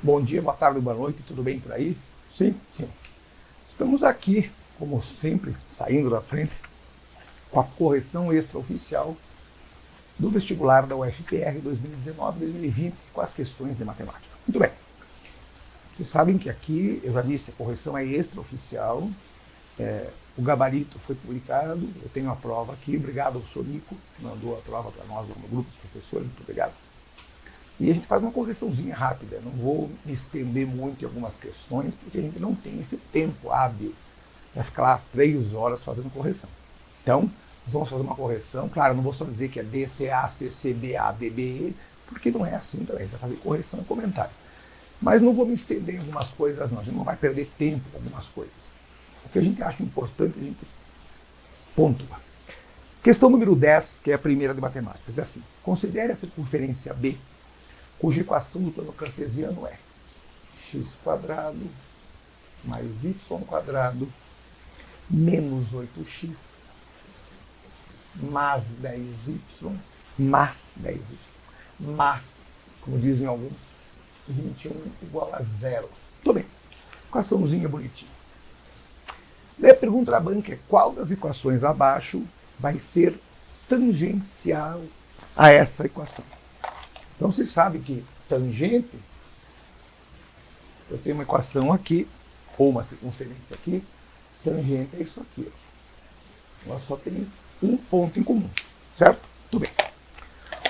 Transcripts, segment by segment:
Bom dia, boa tarde, boa noite, tudo bem por aí? Sim? Sim. Estamos aqui, como sempre, saindo da frente, com a correção extraoficial do vestibular da UFPR 2019-2020 com as questões de matemática. Muito bem. Vocês sabem que aqui, eu já disse, a correção é extraoficial, o gabarito foi publicado, eu tenho a prova aqui, obrigado ao Sonico, que mandou a prova para nós no grupo dos professores, muito obrigado. E a gente faz uma correçãozinha rápida, não vou me estender muito em algumas questões, porque a gente não tem esse tempo hábil para ficar lá 3 horas fazendo correção. Então, nós vamos fazer uma correção, claro, não vou só dizer que é DCA, CCBA, DBE, porque não é assim também, a gente vai fazer correção e comentário. Mas não vou me estender em algumas coisas não, a gente não vai perder tempo com algumas coisas. O que a gente acha importante, a gente pontua. Questão número 10, que é a primeira de matemática, é assim, considere a circunferência B, cuja equação do plano cartesiano é x² mais y² menos 8x mais 10y mais 10y mais, como dizem alguns, 21 igual a 0. Tudo bem. Equaçãozinha bonitinha. Daí a pergunta da banca é qual das equações abaixo vai ser tangencial a essa equação. Então, você sabe que tangente, eu tenho uma equação aqui, ou uma circunferência aqui, tangente é isso aqui. Ó. Ela só tem um ponto em comum, certo? Tudo bem.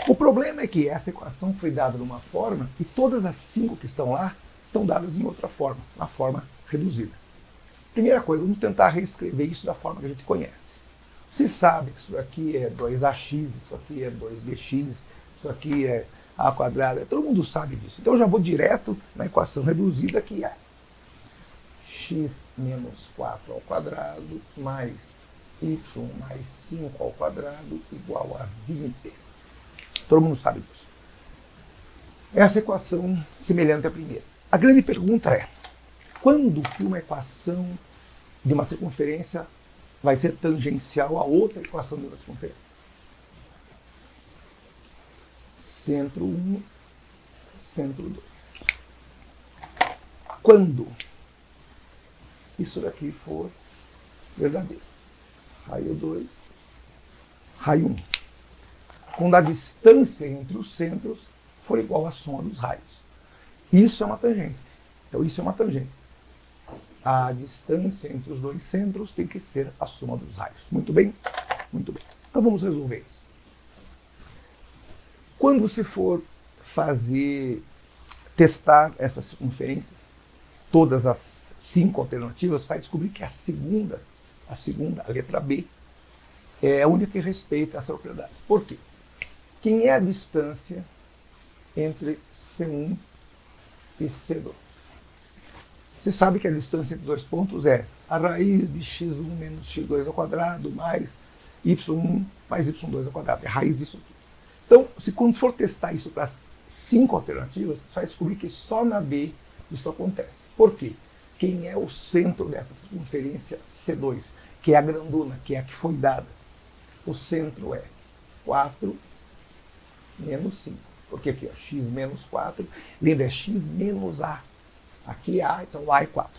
O problema é que essa equação foi dada de uma forma e todas as 5 que estão lá estão dadas em outra forma, na forma reduzida. Primeira coisa, vamos tentar reescrever isso da forma que a gente conhece. Você sabe que isso aqui é 2ax, isso aqui é 2bx, isso aqui é a², todo mundo sabe disso. Então eu já vou direto na equação reduzida, que é x menos 4² mais y mais 5² igual a 20. Todo mundo sabe disso. Essa equação semelhante à primeira. A grande pergunta é, quando que uma equação de uma circunferência vai ser tangencial a outra equação de uma circunferência? Centro 1, centro 2. Quando isso daqui for verdadeiro. Raio 2, raio 1. Quando a distância entre os centros for igual à soma dos raios. Isso é uma tangência. Então isso é uma tangente. A distância entre os dois centros tem que ser a soma dos raios. Muito bem? Muito bem. Então vamos resolver isso. Quando você for testar essas circunferências, todas as 5 alternativas, vai descobrir que a segunda, a letra B, é a única que respeita essa propriedade. Por quê? Quem é a distância entre C1 e C2? Você sabe que a distância entre dois pontos é a raiz de x1 menos x2² mais y1 mais y2². É a raiz disso aqui. Então, quando for testar isso para as 5 alternativas, você vai descobrir que só na B isso acontece. Por quê? Quem é o centro dessa circunferência C2, que é a grandona, que é a que foi dada? O centro é 4 menos 5. Porque aqui, ó, x menos 4, lembra, é x menos a. Aqui é a, então a é 4.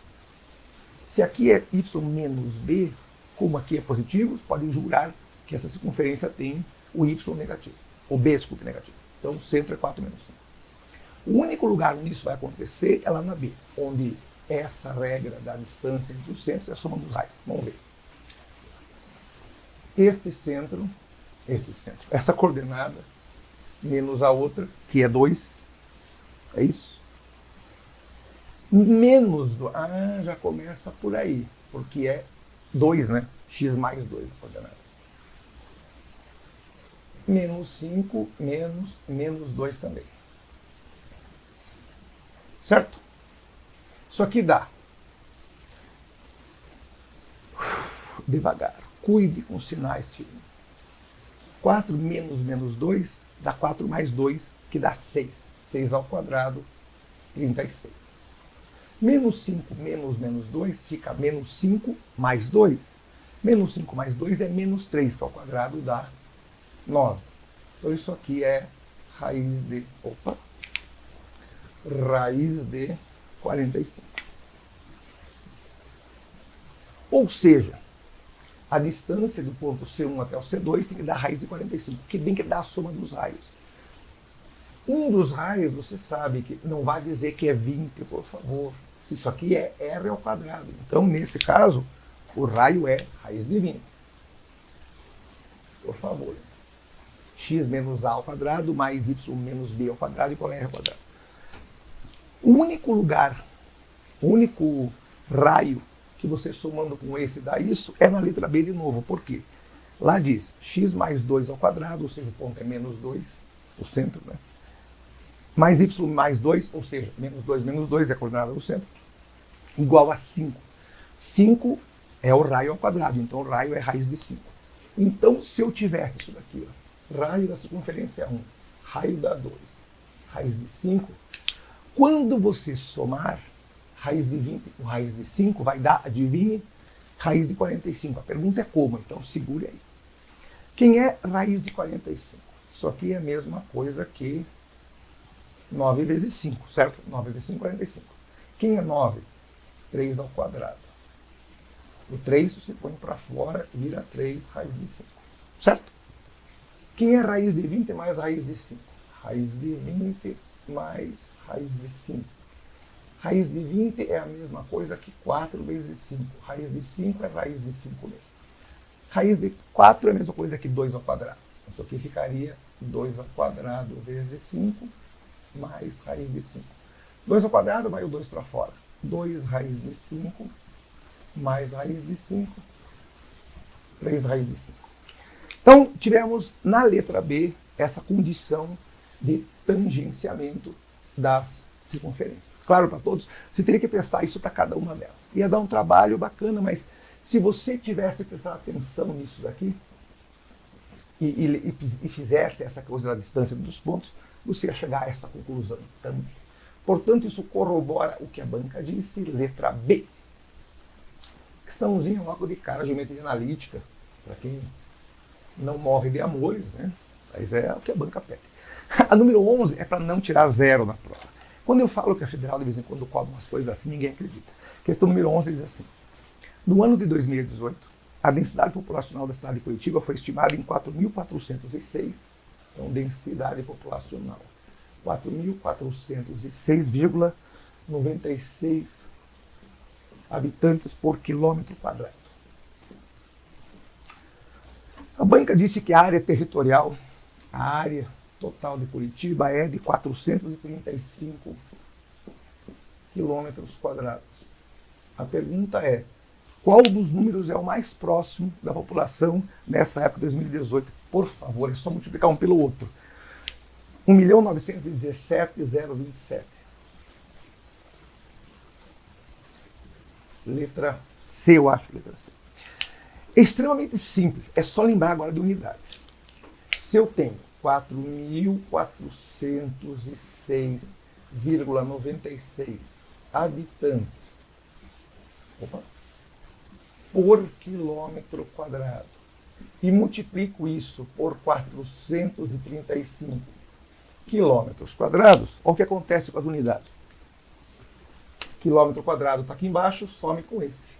Se aqui é y menos b, como aqui é positivo, você pode jurar que essa circunferência tem o y negativo. O b, desculpe, negativo. Então o centro é 4 menos 5. O único lugar onde isso vai acontecer é lá na B, onde essa regra da distância entre os centros é a soma dos raios. Vamos ver. Este centro, essa coordenada, menos a outra, que é 2, é isso? Menos do... já começa por aí, porque é 2, né? X mais 2 a coordenada. Menos 5, menos 2 também. Certo? Isso aqui dá. Devagar. Cuide com os sinais, filho. 4 menos 2 dá 4 mais 2, que dá 6. 6², 36. Menos 5 menos 2 fica menos 5 mais 2. Menos 5 mais 2 é menos 3, que ao quadrado dá 9. Então isso aqui é raiz de... raiz de 45. Ou seja, a distância do ponto C1 até o C2 tem que dar raiz de 45, que tem que dar a soma dos raios. Um dos raios, você sabe que não vai dizer que é 20, por favor. Se isso aqui é R ao quadrado. Então, nesse caso, o raio é raiz de 20. Por favor. X menos A ao quadrado mais Y menos B ao quadrado igual a R ao quadrado. O único lugar, o único raio que você somando com esse dá isso é na letra B de novo. Por quê? Lá diz x mais 2 ao quadrado, ou seja, o ponto é menos 2, o centro, né? Mais y mais 2, ou seja, menos 2 é a coordenada do centro, igual a 5. 5 é o raio ao quadrado, então o raio é raiz de 5. Então, se eu tivesse isso daqui, ó, raio da circunferência 1, raio da 2, raiz de 5, quando você somar raiz de 20 com raiz de 5, vai dar, adivinhe, raiz de 45. A pergunta é como, então segure aí. Quem é raiz de 45? Isso aqui é a mesma coisa que 9 vezes 5, certo? 9 vezes 5, 45. Quem é 9? 3 ao quadrado. O 3 você põe para fora, vira 3 raiz de 5, certo? Quem é raiz de 20 mais raiz de 5? Raiz de 20 mais raiz de 5. Raiz de 20 é a mesma coisa que 4 vezes 5. Raiz de 5 é raiz de 5 mesmo. Raiz de 4 é a mesma coisa que 2 ao quadrado. Isso aqui ficaria 2 ao quadrado vezes 5 mais raiz de 5. 2 ao quadrado vai o 2 para fora. 2 raiz de 5 mais raiz de 5. 3 raiz de 5. Então, tivemos na letra B essa condição de tangenciamento das circunferências. Claro, para todos, você teria que testar isso para cada uma delas. Ia dar um trabalho bacana, mas se você tivesse prestado atenção nisso daqui e fizesse essa coisa da distância dos pontos, você ia chegar a essa conclusão também. Portanto, isso corrobora o que a banca disse, letra B. Questãozinha logo de cara, geometria analítica, para quem não morre de amores, né? Mas é o que a banca pede. A número 11 é para não tirar zero na prova. Quando eu falo que a Federal de vez em quando cobra umas coisas assim, ninguém acredita. Questão número 11 diz assim: no ano de 2018, a densidade populacional da cidade de Curitiba foi estimada em 4.406. Então, densidade populacional, 4.406,96 habitantes por quilômetro quadrado. A banca disse que a área territorial, a área total de Curitiba é de 435 quilômetros quadrados. A pergunta é, qual dos números é o mais próximo da população nessa época de 2018? Por favor, é só multiplicar um pelo outro. 1.917.027. Letra C, eu acho, letra C. É extremamente simples, é só lembrar agora de unidade. Se eu tenho 4.406,96 habitantes por quilômetro quadrado e multiplico isso por 435 quilômetros quadrados, olha o que acontece com as unidades. Quilômetro quadrado está aqui embaixo, some com esse.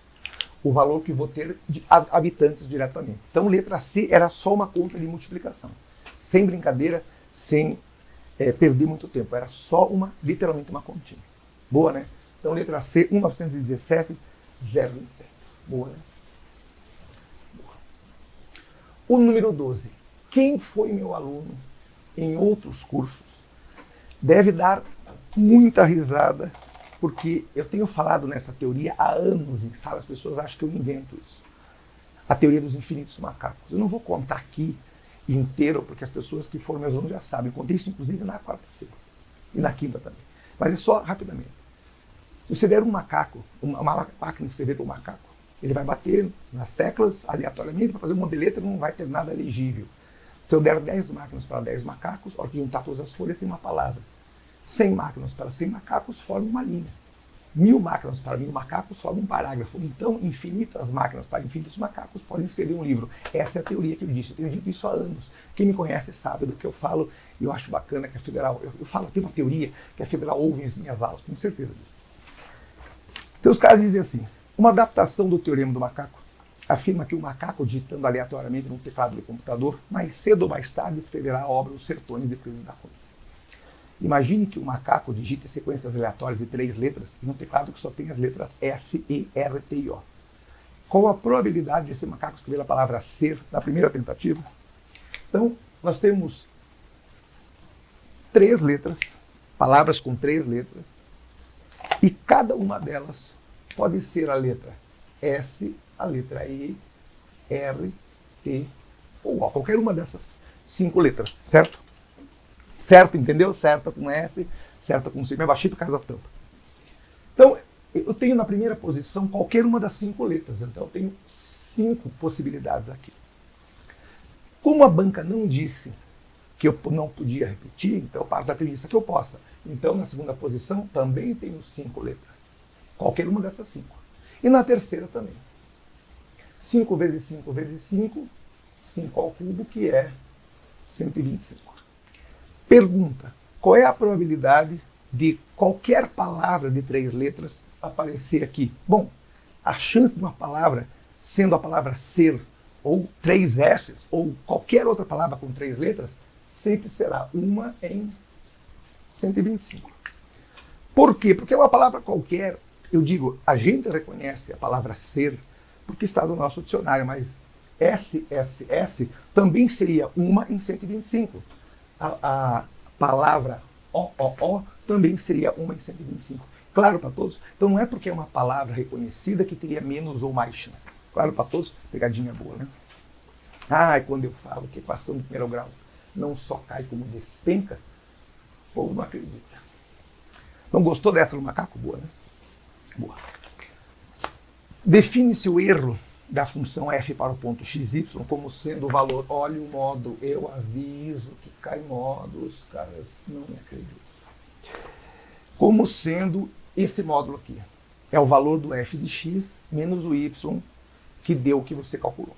O valor que vou ter de habitantes diretamente. Então, letra C era só uma conta de multiplicação. Sem brincadeira, sem perder muito tempo. Era só literalmente uma continha. Boa, né? Então, letra C, 1.917,027. Boa, né? Boa. O número 12. Quem foi meu aluno em outros cursos deve dar muita risada, porque eu tenho falado nessa teoria há anos em sala, as pessoas acham que eu invento isso. A teoria dos infinitos macacos. Eu não vou contar aqui inteiro, porque as pessoas que foram meus alunos já sabem. Eu contei isso, inclusive, na quarta-feira. E na quinta também. Mas é só rapidamente. Se você der um macaco, uma máquina de escrever para um macaco, ele vai bater nas teclas aleatoriamente, vai fazer uma letra e não vai ter nada legível. Se eu der 10 máquinas para 10 macacos, a hora de juntar todas as folhas tem uma palavra. 100 máquinas para 100 macacos formam uma linha. 1000 máquinas para 1000 macacos sobra um parágrafo. Então, infinitas máquinas para infinitos macacos podem escrever um livro. Essa é a teoria que eu disse. Eu tenho dito isso há anos. Quem me conhece sabe do que eu falo. E eu acho bacana que a Federal... Eu falo, tem uma teoria que a Federal ouve as minhas aulas. Tenho certeza disso. Então, os caras dizem assim, uma adaptação do teorema do macaco afirma que o macaco, digitando aleatoriamente no teclado do computador, mais cedo ou mais tarde escreverá a obra Os Sertões de Presas da Cunha. Imagine que o macaco digite sequências aleatórias de 3 letras em um teclado que só tem as letras S, E, R, T e O. Qual a probabilidade de esse macaco escrever a palavra ser na primeira tentativa? Então, nós temos 3 letras, palavras com 3 letras, e cada uma delas pode ser a letra S, a letra E, R, T ou O. Qualquer uma dessas 5 letras, certo? Certo, entendeu? Certo com S, certo com C, mais baixinho por causa da tampa. Então, eu tenho na primeira posição qualquer uma das 5 letras. Então, eu tenho 5 possibilidades aqui. Como a banca não disse que eu não podia repetir, então eu parto da premissa que eu possa. Então, na segunda posição, também tenho 5 letras. Qualquer uma dessas 5. E na terceira também. 5 vezes 5 vezes 5, 5 ao cubo, que é 125. Pergunta, qual é a probabilidade de qualquer palavra de 3 letras aparecer aqui? Bom, a chance de uma palavra, sendo a palavra ser, ou 3 S's, ou qualquer outra palavra com 3 letras, sempre será 1 em 125. Por quê? Porque é uma palavra qualquer, eu digo, a gente reconhece a palavra ser porque está no nosso dicionário, mas SSS também seria 1 em 125. A palavra OOO também seria 1 em 125. Claro para todos? Então não é porque é uma palavra reconhecida que teria menos ou mais chances. Claro para todos? Pegadinha boa, né? Ah, e quando eu falo que a equação do primeiro grau não só cai como despenca, o povo não acredita. Não gostou dessa do macaco? Boa, né? Boa. Define-se o erro da função f para o ponto xy como sendo o valor, olha o modo, eu aviso que cai modo, os caras não me acreditam. Como sendo esse módulo aqui. É o valor do f de x menos o y que deu o que você calculou.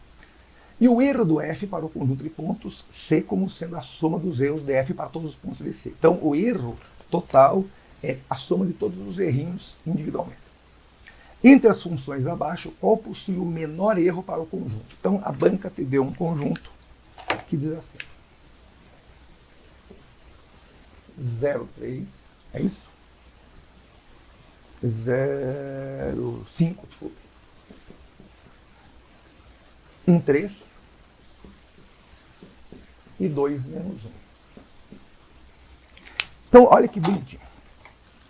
E o erro do f para o conjunto de pontos C como sendo a soma dos erros de f para todos os pontos de C. Então o erro total é a soma de todos os errinhos individualmente. Entre as funções abaixo, qual possui o menor erro para o conjunto? Então, a banca te deu um conjunto que diz assim. 0,3, é isso? 0,5, desculpe. 1,3 e 2 menos 1. Então, olha que bonitinho.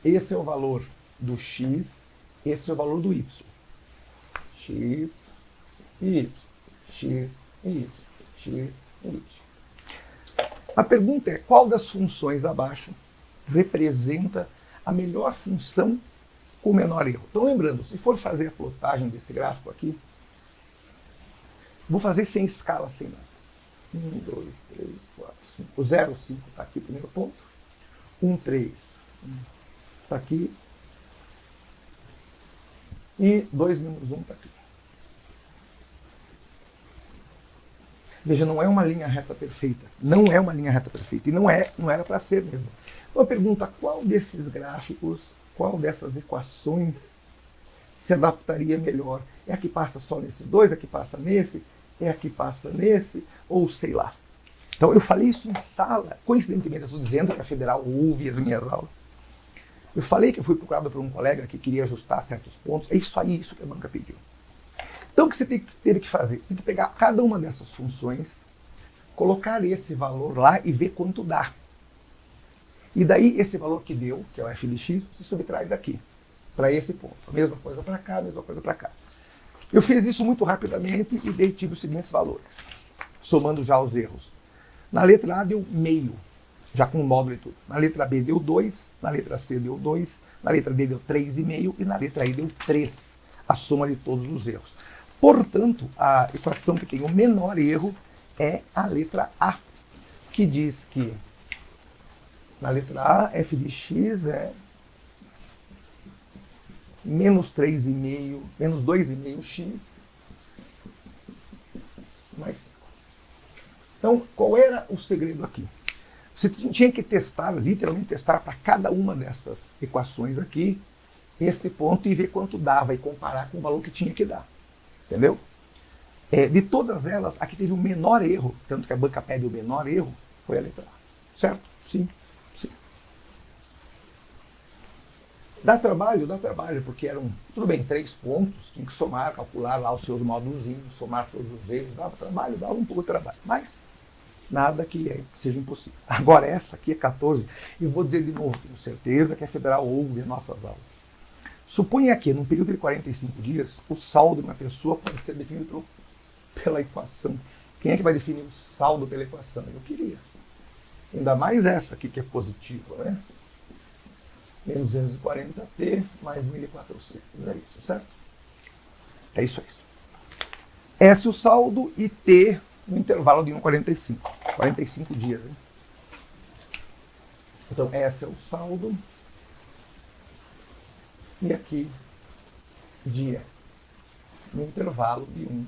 Esse é o valor do x. Esse é o valor do y. X e y. X e y. X e y. A pergunta é, qual das funções abaixo representa a melhor função com o menor erro? Então, lembrando, se for fazer a plotagem desse gráfico aqui, vou fazer sem escala, sem nada. 1, 2, 3, 4, 5. O 0, 5 está aqui, o primeiro ponto. 1, 3 está aqui. E 2 menos 1 está aqui. Veja, não é uma linha reta perfeita. Não é uma linha reta perfeita. E não era para ser mesmo. Então a pergunta, qual desses gráficos, qual dessas equações se adaptaria melhor? É a que passa só nesses dois? É a que passa nesse? É a que passa nesse? Ou sei lá. Então eu falei isso em sala. Coincidentemente, eu estou dizendo que a Federal ouve as minhas aulas. Eu falei que eu fui procurado por um colega que queria ajustar certos pontos. É isso aí, isso que a banca pediu. Então o que você teve que fazer? Você tem que pegar cada uma dessas funções, colocar esse valor lá e ver quanto dá. E daí esse valor que deu, que é o f de x, você subtrai daqui, para esse ponto. A mesma coisa para cá, a mesma coisa para cá. Eu fiz isso muito rapidamente e dei tive os seguintes valores, somando já os erros. Na letra A deu meio, já com o módulo e tudo. Na letra B deu 2, na letra C deu 2, na letra D deu 3,5 e na letra I deu 3, a soma de todos os erros. Portanto, a equação que tem o menor erro é a letra A, que diz que na letra A, f de x é menos 3,5, menos 2,5x, mais 5. Então, qual era o segredo aqui? Você tinha que testar, literalmente testar para cada uma dessas equações aqui, este ponto e ver quanto dava e comparar com o valor que tinha que dar. Entendeu? De todas elas, aqui teve o menor erro, tanto que a banca pede o menor erro, foi a letra A. Certo? Sim. Sim. Dá trabalho, porque eram, tudo bem, 3 pontos, tinha que somar, calcular lá os seus módulozinhos, somar todos os erros, dava trabalho, dava um pouco de trabalho, mas nada que seja impossível. Agora essa aqui é 14, e vou dizer de novo, tenho certeza que a Federal ouve nossas aulas. Suponha que, num período de 45 dias, o saldo de uma pessoa pode ser definido pela equação. Quem é que vai definir o saldo pela equação? Eu queria. Ainda mais essa aqui que é positiva, né? Menos 240t mais 1.400. É isso, certo? É isso. S o saldo e T no intervalo de 1,45. 45 dias, hein? Então, S é o saldo. E aqui, dia. No intervalo de 1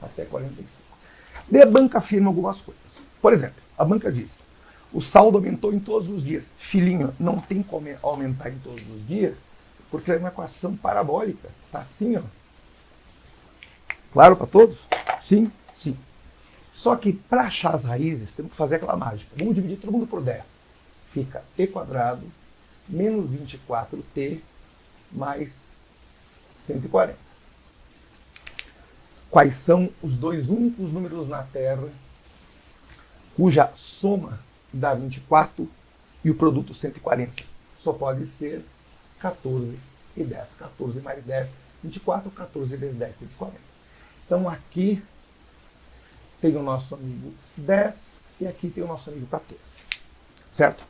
até 45. Daí a banca afirma algumas coisas. Por exemplo, a banca diz: o saldo aumentou em todos os dias. Filhinho, não tem como aumentar em todos os dias, porque é uma equação parabólica. Está assim, ó. Claro para todos? Sim, sim. Só que para achar as raízes, temos que fazer aquela mágica. Vamos dividir todo mundo por 10. Fica t² menos 24t mais 140. Quais são os dois únicos números na Terra cuja soma dá 24 e o produto 140? Só pode ser 14 e 10. 14 mais 10, 24. 14 vezes 10, 140. Então aqui tem o nosso amigo 10 e aqui tem o nosso amigo 14. Certo?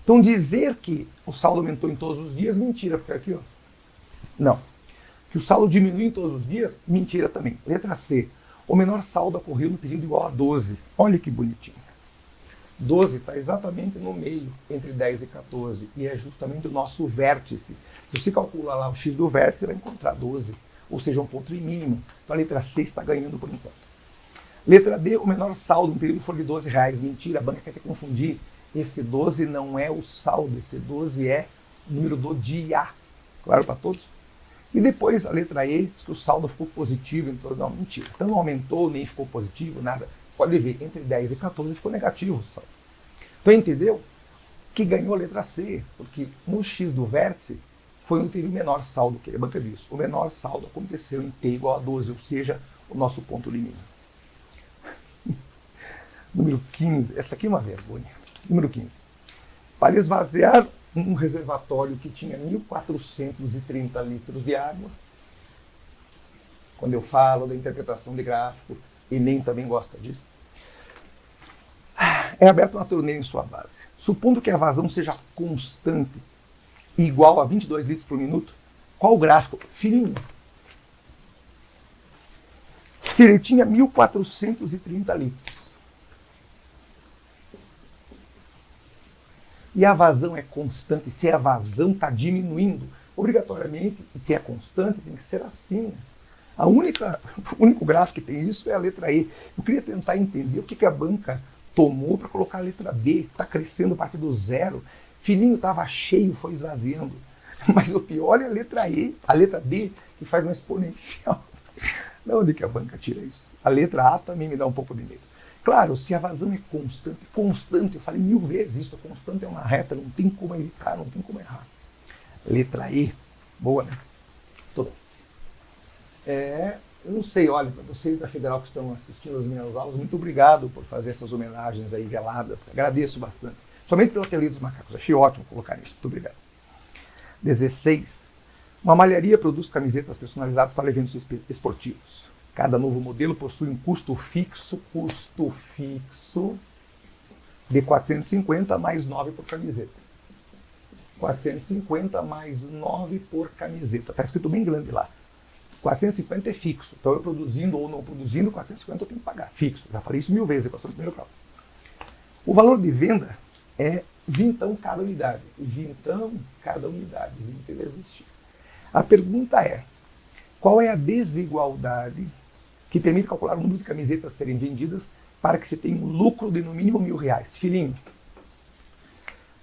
Então dizer que o saldo aumentou em todos os dias, mentira, porque aqui, ó. Não. Que o saldo diminuiu em todos os dias, mentira também. Letra C. O menor saldo ocorreu no período igual a 12. Olha que bonitinho. 12 está exatamente no meio, entre 10 e 14, e é justamente o nosso vértice. Se você calcular lá o x do vértice, você vai encontrar 12, ou seja, um ponto mínimo. Então a letra C está ganhando por enquanto. Letra D, o menor saldo no período for de R$12. Mentira, a banca quer te confundir. Esse 12 não é o saldo, esse 12 é o número do dia. Claro para todos? E depois a letra E diz que o saldo ficou positivo, então não, mentira. Então não aumentou, nem ficou positivo, nada. Pode ver, entre 10 e 14 ficou negativo o saldo. Então entendeu? Que ganhou a letra C, porque no X do vértice foi onde teve o menor saldo, que a banca diz. O menor saldo aconteceu em T igual a 12, ou seja, o nosso ponto limite. Número 15, essa aqui é uma vergonha. Número 15. Para esvaziar um reservatório que tinha 1.430 litros de água, quando eu falo da interpretação de gráfico, Enem também gosta disso, é aberto uma torneira em sua base. Supondo que a vazão seja constante e igual a 22 litros por minuto, qual o gráfico? Filhinho. Se ele tinha 1.430 litros e a vazão é constante, se a vazão está diminuindo, obrigatoriamente, se é constante, tem que ser assim. O único gráfico que tem isso é a letra E. Eu queria tentar entender o que a banca tomou para colocar a letra B, está crescendo a partir do zero. Filhinho estava cheio, foi esvaziando. Mas o pior é a letra E, a letra D, que faz uma exponencial. De onde que a banca tira isso? A letra A também me dá um pouco de medo. Claro, se a vazão é constante, eu falei 1000 vezes isso, constante é uma reta, não tem como evitar, não tem como errar. Letra E, boa, né? Tudo. Eu não sei, olha, para vocês da Federal que estão assistindo as minhas aulas, muito obrigado por fazer essas homenagens aí veladas, agradeço bastante. Somente pela teoria dos macacos, achei ótimo colocar isso, muito obrigado. 16. Uma malharia produz camisetas personalizadas para eventos esportivos. Cada novo modelo possui um custo fixo de 450 mais 9 por camiseta. 450 mais 9 por camiseta. Está escrito bem grande lá. 450 é fixo. Então eu produzindo ou não produzindo, 450 eu tenho que pagar. Fixo. Já falei isso 1000 vezes, equação do primeiro grau. O valor de venda é vintão cada unidade. Vintão cada unidade. 20 vezes X. A pergunta é, qual é a desigualdade que permite calcular o número de camisetas a serem vendidas para que se tenha um lucro de no mínimo R$1.000? Filhinho,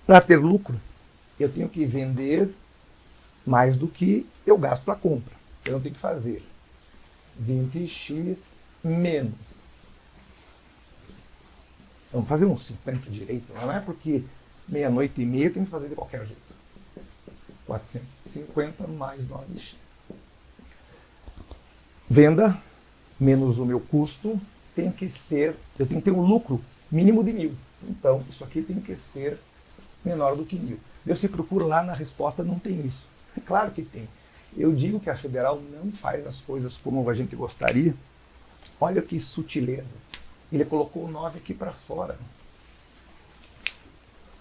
para ter lucro, eu tenho que vender mais do que eu gasto para compra. Eu tenho que fazer 20x menos. Vamos fazer um 50 direito, não é porque meia-noite e meia tem que fazer de qualquer jeito. 450 mais 9x. Venda menos o meu custo tem que ser, eu tenho que ter um lucro mínimo de 1.000. Então, isso aqui tem que ser menor do que 1.000. Eu se procura lá na resposta, não tem isso. É claro que tem. Eu digo que a federal não faz as coisas como a gente gostaria. Olha que sutileza. Ele colocou o 9 aqui para fora.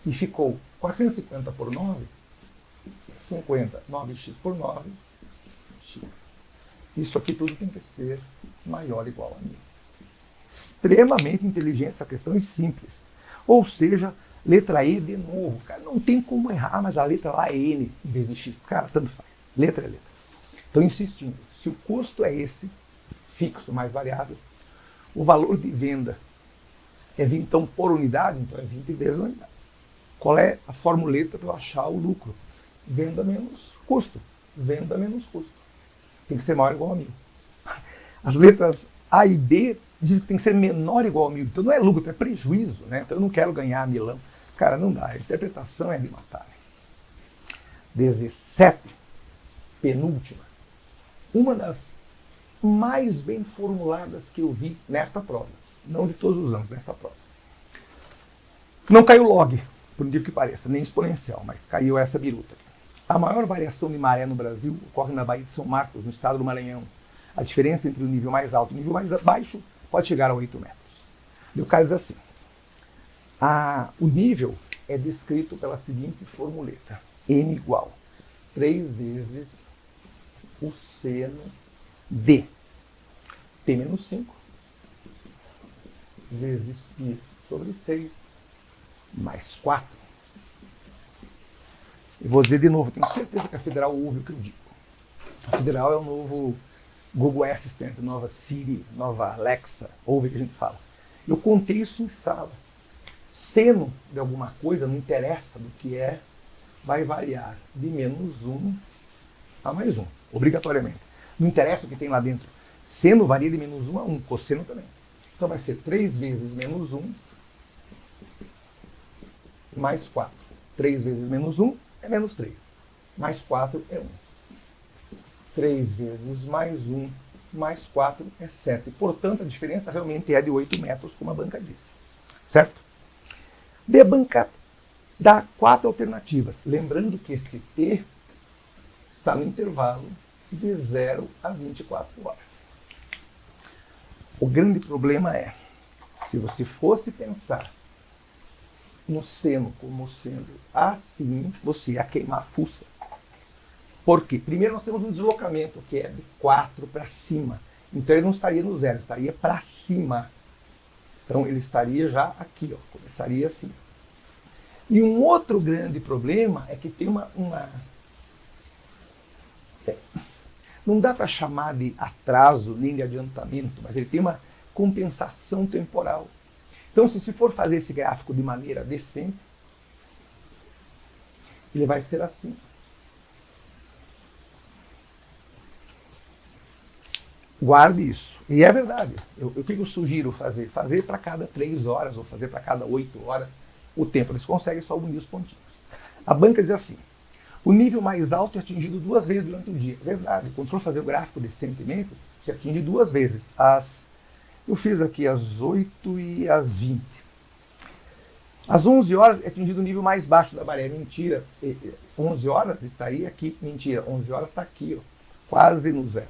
E ficou 450 por 9, 50, 9x por 9, x. Isso aqui tudo tem que ser maior ou igual a 1.000. Extremamente inteligente essa questão e simples. Ou seja, letra E de novo. Cara, não tem como errar, mas a letra lá é N em vez de X. Cara, tanto faz. Letra é letra. Então, insistindo, se o custo é esse, fixo mais variável, o valor de venda é 20, então, por unidade, então é 20 vezes a unidade. Qual é a formuleta para eu achar o lucro? Venda menos custo. Venda menos custo. Tem que ser maior ou igual a 1.000. As letras A e B dizem que tem que ser menor ou igual a 1.000. Então não é lucro, é prejuízo, né? Então eu não quero ganhar milão. Cara, não dá. A interpretação é de matar. 17. Penúltima. Uma das mais bem formuladas que eu vi nesta prova. Não de todos os anos, nesta prova. Não caiu log, por incrível que pareça, nem exponencial, mas caiu essa biruta. A maior variação de maré no Brasil ocorre na Baía de São Marcos, no estado do Maranhão. A diferença entre o nível mais alto e o nível mais baixo pode chegar a 8 metros. E o cara diz assim, o nível é descrito pela seguinte formuleta. N igual 3 vezes o seno de P menos 5 vezes π sobre 6 mais 4. Eu vou dizer de novo, tenho certeza que a Federal ouve o que eu digo. A Federal é o novo Google Assistant, nova Siri, nova Alexa, ouve o que a gente fala. Eu contei isso em sala. Seno de alguma coisa, não interessa do que é, vai variar de menos 1 a mais 1, obrigatoriamente. Não interessa o que tem lá dentro. Seno varia de menos 1 a 1, cosseno também. Então vai ser 3 vezes menos 1 mais 4. 3 vezes menos 1 é menos 3. Mais 4 é 1. 3 vezes mais 1 mais 4 é 7. Portanto, a diferença realmente é de 8 metros, como a banca disse. Certo? De banca dá 4 alternativas. Lembrando que esse T está no intervalo de 0 a 24 horas. O grande problema é, se você fosse pensar no seno como sendo assim, você ia queimar a fuça. Por quê? Primeiro nós temos um deslocamento que é de 4 para cima. Então ele não estaria no 0, estaria para cima. Então ele estaria já aqui, ó, começaria assim. E um outro grande problema é que tem não dá para chamar de atraso nem de adiantamento, mas ele tem uma compensação temporal. Então, se for fazer esse gráfico de maneira decente, ele vai ser assim. Guarde isso. E é verdade. O que eu sugiro fazer? Fazer para cada 3 horas ou fazer para cada 8 horas o tempo. Eles conseguem só unir os pontinhos. A banca diz assim, o nível mais alto é atingido 2 vezes durante o dia. Verdade. Quando for fazer o gráfico decentemente, você atinge 2 vezes. Eu fiz aqui às 8 e às 20. Às 11 horas é atingido o nível mais baixo da maré. Mentira. 11 horas estaria aqui. Mentira. 11 horas está aqui, ó, quase no 0.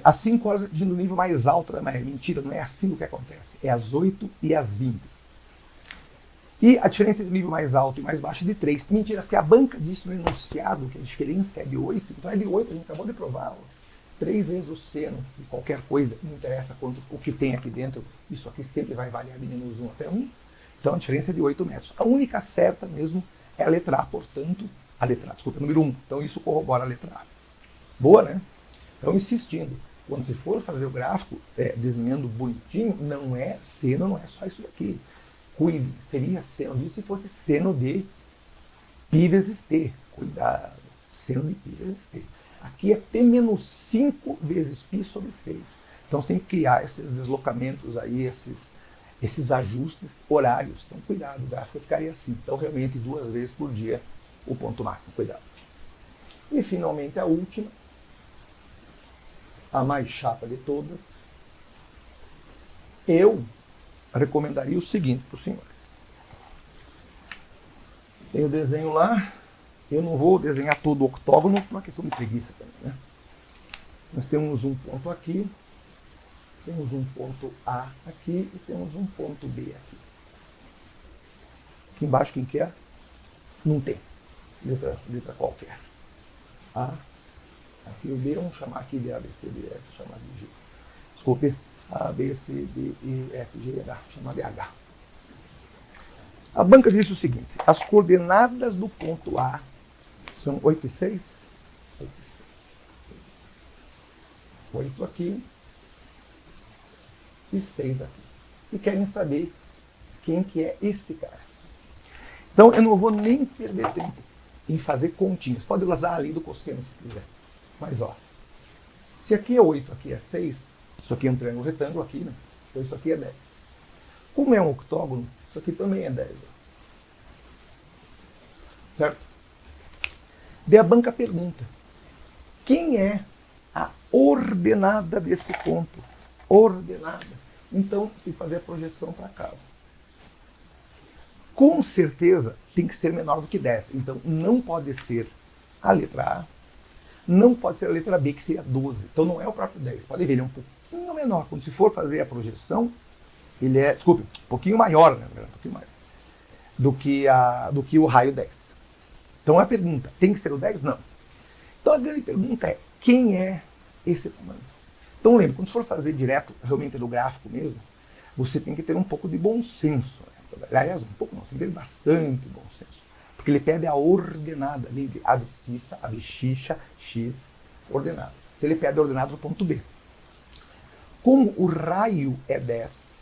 Às 5 horas é atingido o nível mais alto da maré. Mentira, não é assim o que acontece. É às 8 e às 20. E a diferença entre o nível mais alto e mais baixo é de 3. Mentira, se a banca disse no enunciado que a diferença é de 8, então é de 8, a gente acabou de provar. Ó. 3 vezes o seno de qualquer coisa, não interessa quanto o que tem aqui dentro, isso aqui sempre vai variar de menos 1 até 1. Então a diferença é de 8 metros. A única certa mesmo é a letra A, portanto, A letra A, desculpa, número 1. Então isso corrobora a letra A. Boa, né? Então, insistindo, quando você for fazer o gráfico, desenhando bonitinho, não é seno, não é só isso daqui. Cuide, seria seno disso se fosse seno de π vezes t. Cuidado, seno de π vezes t. Aqui é P menos 5 vezes π sobre 6. Então você tem que criar esses deslocamentos aí, esses ajustes horários. Então cuidado, o gráfico ficaria assim. Então realmente 2 vezes por dia o ponto máximo, cuidado. E finalmente a última, a mais chata de todas. Eu recomendaria o seguinte para os senhores. Tem o desenho lá. Eu não vou desenhar todo o octógono por uma questão de preguiça também, né? Nós temos um ponto aqui, temos um ponto A aqui e temos um ponto B aqui. Aqui embaixo quem quer? Não tem. Letra qualquer. A, aqui o B, vamos chamar aqui de A, B, C, D, F, chamar de G. Desculpe, A, B, C, D, E, F, G, H, chamar de H. A banca disse o seguinte, as coordenadas do ponto A são 8 e 6, 8 e 6. 8 aqui e 6 aqui. E querem saber quem que é esse cara. Então eu não vou nem perder tempo em fazer continhas. Pode usar a lei do cosseno se quiser. Mas ó, se aqui é 8, aqui é 6, isso aqui é um triângulo retângulo aqui, né? Então isso aqui é 10. Como é um octógono, isso aqui também é 10. Ó. Certo? Daí a banca pergunta, quem é a ordenada desse ponto? Ordenada. Então, se fazer a projeção para cá. Com certeza, tem que ser menor do que 10. Então, não pode ser a letra A, não pode ser a letra B, que seria 12. Então, não é o próprio 10. Pode ver, ele é um pouquinho menor. Quando se for fazer a projeção, ele é, desculpe, um pouquinho maior, né? Um pouquinho maior do que o raio 10. Então a pergunta, tem que ser o 10? Não. Então a grande pergunta é, quem é esse tamanho? Então lembra, quando for fazer direto, realmente do gráfico mesmo, você tem que ter um pouco de bom senso. Né? Aliás, um pouco não, você tem que ter bastante bom senso. Porque ele pede a ordenada, lembre, abscissa, abscissa, x, ordenada. Então ele pede a ordenada do ponto B. Como o raio é 10,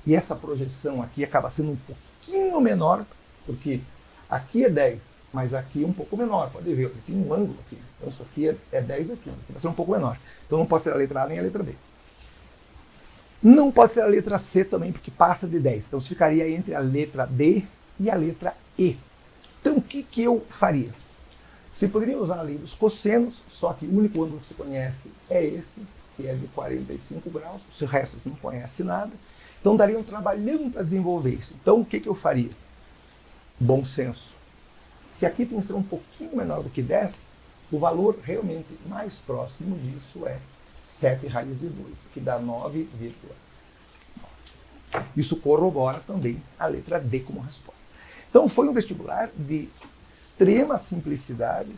e essa projeção aqui acaba sendo um pouquinho menor, porque aqui é 10, mas aqui é um pouco menor, pode ver, tem um ângulo aqui. Então isso aqui é 10 aqui, vai ser um pouco menor. Então não pode ser a letra A nem a letra B. Não pode ser a letra C também, porque passa de 10. Então ficaria entre a letra D e a letra E. Então o que eu faria? Você poderia usar a lei dos cossenos, só que o único ângulo que você conhece é esse, que é de 45 graus, o resto você não conhece nada. Então daria um trabalhão para desenvolver isso. Então o que eu faria? Bom senso. Se aqui tem que ser um pouquinho menor do que 10, o valor realmente mais próximo disso é 7 raiz de 2, que dá 9,9. Isso corrobora também a letra D como resposta. Então foi um vestibular de extrema simplicidade,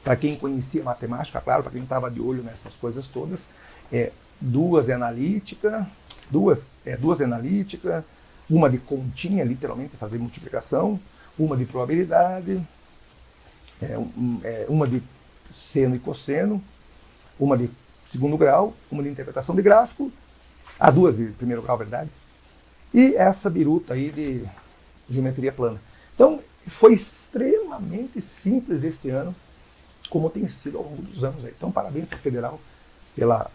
para quem conhecia matemática, claro, para quem estava de olho nessas coisas todas. Duas de analítica, uma de continha, literalmente fazer multiplicação, uma de probabilidade, uma de seno e cosseno, uma de segundo grau, uma de interpretação de gráfico, duas de primeiro grau, verdade, e essa biruta aí de geometria plana. Então, foi extremamente simples esse ano, como tem sido ao longo dos anos aí. Então, parabéns para o Federal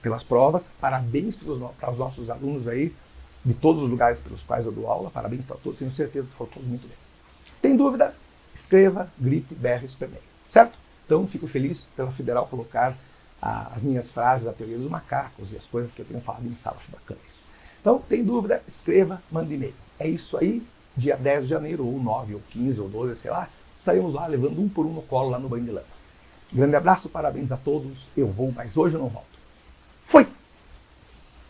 pelas provas, parabéns para os nossos alunos aí, de todos os lugares pelos quais eu dou aula, parabéns para todos, tenho certeza que foram todos muito bem. Tem dúvida? Escreva, grite, berre, super bem, certo? Então, fico feliz pela Federal colocar as minhas frases, a teoria dos macacos e as coisas que eu tenho falado em sala, acho bacana isso. Então, tem dúvida? Escreva, mande e-mail. É isso aí, dia 10 de janeiro, ou 9, ou 15, ou 12, sei lá, estaremos lá levando um por um no colo lá no banho de lama. Grande abraço, parabéns a todos, eu vou, mas hoje eu não volto. Fui!